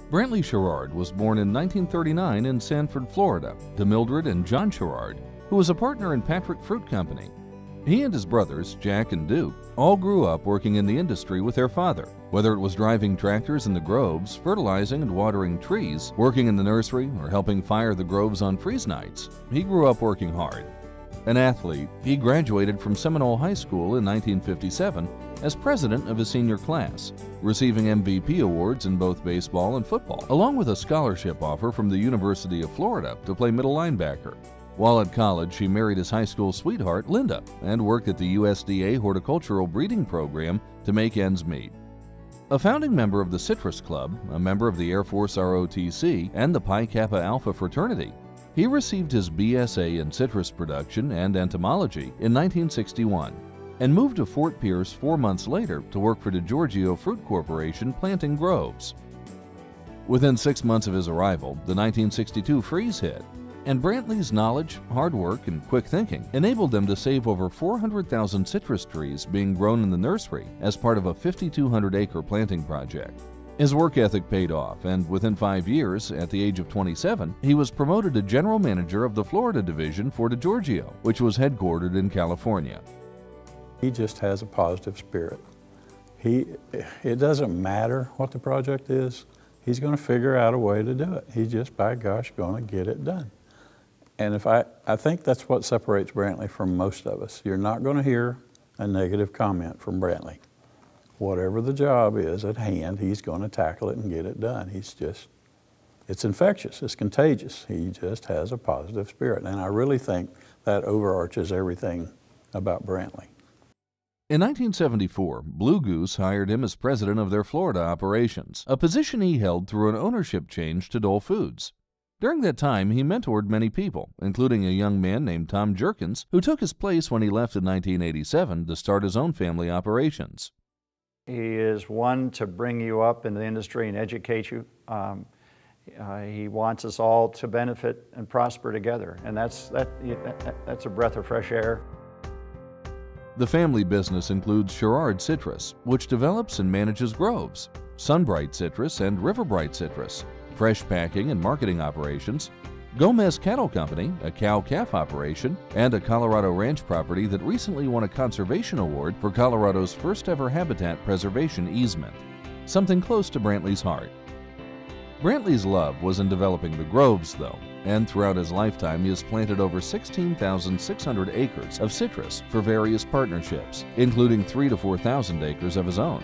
Brantley Schirard was born in 1939 in Sanford, Florida, to Mildred and John Schihard, who was a partner in Patrick Fruit Company. He and his brothers, Jack and Duke, all grew up working in the industry with their father, whether it was driving tractors in the groves, fertilizing and watering trees, working in the nursery, or helping fire the groves on freeze nights. He grew up working hard. An athlete, he graduated from Seminole High School in 1957 as president of his senior class, receiving MVP awards in both baseball and football, along with a scholarship offer from the University of Florida to play middle linebacker. While at college, he married his high school sweetheart, Linda, and worked at the USDA horticultural breeding program to make ends meet. A founding member of the Citrus Club, a member of the Air Force ROTC, and the Pi Kappa Alpha fraternity, he received his BSA in citrus production and entomology in 1961 and moved to Fort Pierce 4 months later to work for DiGiorgio Fruit Corporation planting groves. Within 6 months of his arrival, the 1962 freeze hit, and Brantley's knowledge, hard work, and quick thinking enabled them to save over 400,000 citrus trees being grown in the nursery as part of a 5,200-acre planting project. His work ethic paid off, and within 5 years, at the age of 27, he was promoted to general manager of the Florida division for DiGiorgio, which was headquartered in California. He just has a positive spirit. It doesn't matter what the project is, he's going to figure out a way to do it. He's just, by gosh, going to get it done. And I think that's what separates Brantley from most of us. You're not going to hear a negative comment from Brantley. Whatever the job is at hand, he's going to tackle it and get it done. It's infectious, it's contagious. He just has a positive spirit. And I really think that overarches everything about Brantley. In 1974, Blue Goose hired him as president of their Florida operations, a position he held through an ownership change to Dole Foods. During that time, he mentored many people, including a young man named Tom Jerkins, who took his place when he left in 1987 to start his own family operations. He is one to bring you up in the industry and educate you. He wants us all to benefit and prosper together, and that's a breath of fresh air. The family business includes Schirard Citrus, which develops and manages groves, Sunbright Citrus and Riverbright Citrus, fresh packing and marketing operations, Gomez Cattle Company, a cow-calf operation, and a Colorado ranch property that recently won a conservation award for Colorado's first-ever habitat preservation easement, something close to Brantley's heart. Brantley's love was in developing the groves, though, and throughout his lifetime he has planted over 16,600 acres of citrus for various partnerships, including 3,000 to 4,000 acres of his own.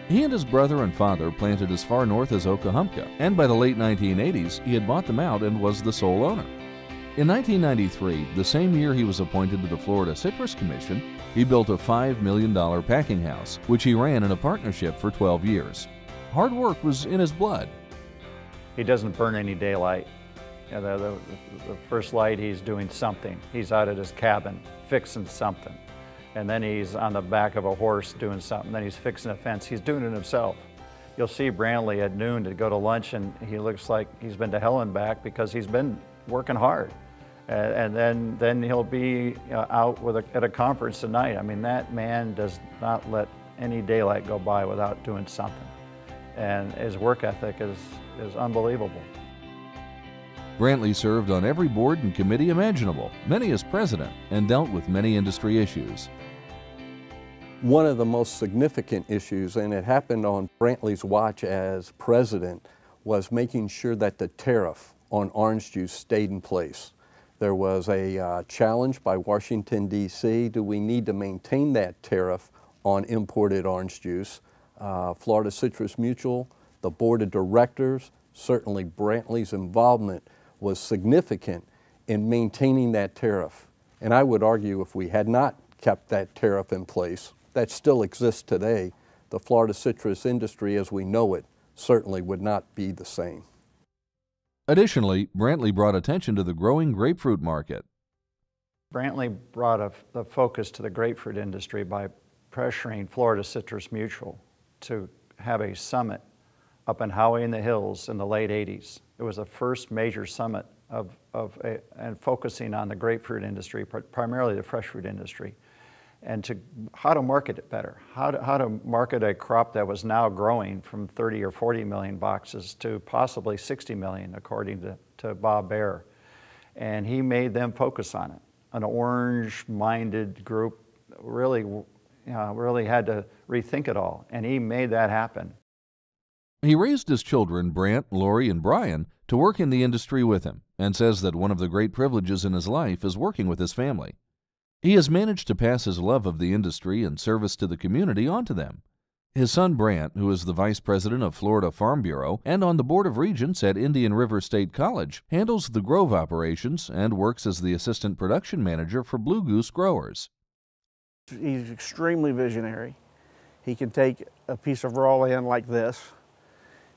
He and his brother and father planted as far north as Okahumpka, and by the late 1980s, he had bought them out and was the sole owner. In 1993, the same year he was appointed to the Florida Citrus Commission, he built a $5 million packing house, which he ran in a partnership for 12 years. Hard work was in his blood. He doesn't burn any daylight. You know, the first light, he's doing something. He's out at his cabin, fixing something. And then he's on the back of a horse doing something. Then he's fixing a fence. He's doing it himself. You'll see Brantley at noon to go to lunch, and he looks like he's been to hell and back because he's been working hard. And then he'll be out at a conference tonight. I mean, that man does not let any daylight go by without doing something. And his work ethic is unbelievable. Brantley served on every board and committee imaginable, many as president, and dealt with many industry issues. One of the most significant issues, and it happened on Brantley's watch as president, was making sure that the tariff on orange juice stayed in place. There was a challenge by Washington, D.C. Do we need to maintain that tariff on imported orange juice? Florida Citrus Mutual, the board of directors, certainly Brantley's involvement was significant in maintaining that tariff. And I would argue if we had not kept that tariff in place, that still exists today, the Florida citrus industry as we know it certainly would not be the same. Additionally, Brantley brought attention to the growing grapefruit market. Brantley brought the focus to the grapefruit industry by pressuring Florida Citrus Mutual to have a summit up in Howey in the Hills in the late 80s. It was the first major summit and focusing on the grapefruit industry, primarily the fresh fruit industry. and to how to market it better, how to market a crop that was now growing from 30 or 40 million boxes to possibly 60 million, according to Bob Baer. And he made them focus on it. An orange-minded group really had to rethink it all, and he made that happen. He raised his children, Brant, Lori, and Brian, to work in the industry with him, and says that one of the great privileges in his life is working with his family. He has managed to pass his love of the industry and service to the community on to them. His son Brant, who is the vice president of Florida Farm Bureau and on the Board of Regents at Indian River State College, handles the grove operations and works as the assistant production manager for Blue Goose growers. He's extremely visionary. He can take a piece of raw land like this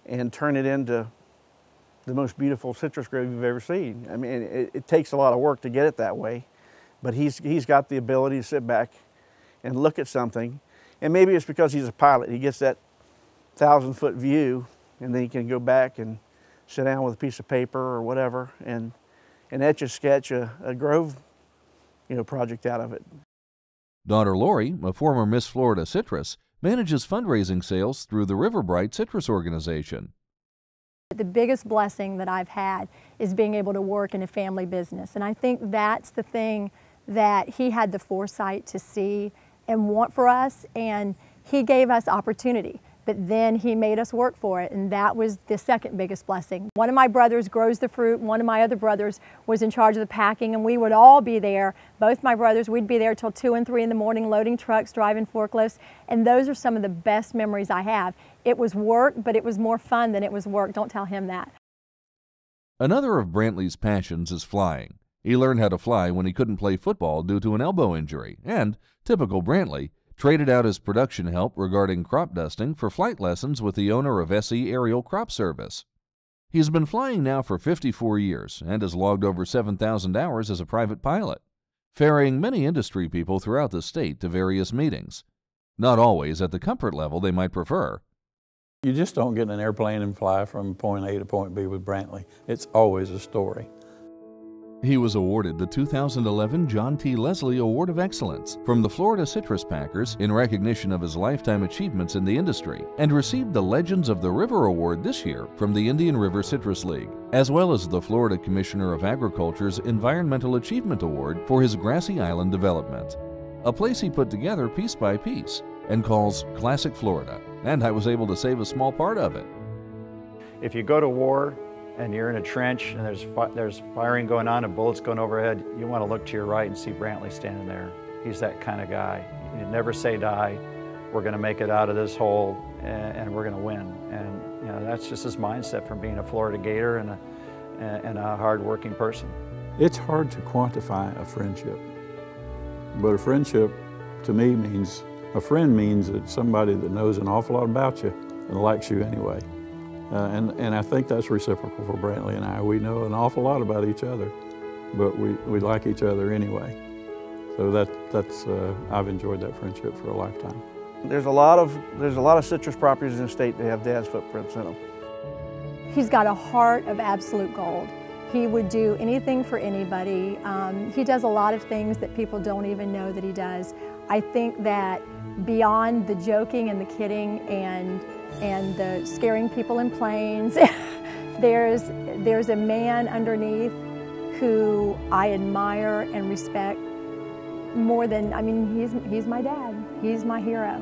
and turn it into the most beautiful citrus grove you've ever seen. I mean, it takes a lot of work to get it that way, but he's got the ability to sit back and look at something. And maybe it's because he's a pilot. He gets that 1,000-foot view, and then he can go back and sit down with a piece of paper or whatever and etch a sketch a grove, project out of it. Daughter Lori, a former Miss Florida Citrus, manages fundraising sales through the River Bright Citrus Organization. The biggest blessing that I've had is being able to work in a family business, and I think that's the thing that he had the foresight to see and want for us, and he gave us opportunity, but then he made us work for it, and that was the second biggest blessing. One of my brothers grows the fruit, one of my other brothers was in charge of the packing, and we would all be there, both my brothers, we'd be there till 2 and 3 in the morning loading trucks, driving forklifts, and those are some of the best memories I have. It was work, but it was more fun than it was work. Don't tell him that. Another of Brantley's passions is flying. He learned how to fly when he couldn't play football due to an elbow injury and, typical Brantley, traded out his production help regarding crop dusting for flight lessons with the owner of SE Aerial Crop Service. He's been flying now for 54 years and has logged over 7,000 hours as a private pilot, ferrying many industry people throughout the state to various meetings, not always at the comfort level they might prefer. You just don't get in an airplane and fly from point A to point B with Brantley. It's always a story. He was awarded the 2011 John T. Leslie Award of Excellence from the Florida Citrus Packers in recognition of his lifetime achievements in the industry, and received the Legends of the River Award this year from the Indian River Citrus League, as well as the Florida Commissioner of Agriculture's Environmental Achievement Award for his Grassy Island development, a place he put together piece by piece and calls Classic Florida, and I was able to save a small part of it. If you go to war and you're in a trench and there's firing going on and bullets going overhead, you want to look to your right and see Brantley standing there. He's that kind of guy. You never say die. We're going to make it out of this hole, and we're going to win. And that's just his mindset from being a Florida Gator and a hard-working person. It's hard to quantify a friendship, but a friendship to me means, a friend means it's somebody that knows an awful lot about you and likes you anyway. And I think that's reciprocal for Brantley and I. We know an awful lot about each other, but we like each other anyway. So that's I've enjoyed that friendship for a lifetime. There's a lot of citrus properties in the state that have Dad's footprints in them. He's got a heart of absolute gold. He would do anything for anybody. He does a lot of things that people don't even know that he does. I think that beyond the joking and the kidding and the scaring people in planes, there's a man underneath who I admire and respect more than, I mean, he's my dad. He's my hero.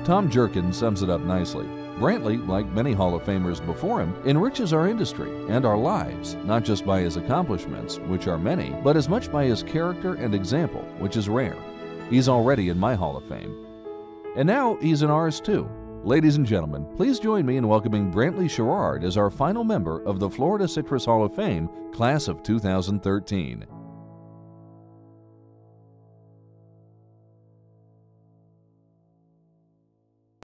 Tom Jerkin sums it up nicely. Brantley, like many Hall of Famers before him, enriches our industry and our lives, not just by his accomplishments, which are many, but as much by his character and example, which is rare. He's already in my Hall of Fame. And now he's in ours too. Ladies and gentlemen, please join me in welcoming Brantley Schirard as our final member of the Florida Citrus Hall of Fame, Class of 2013.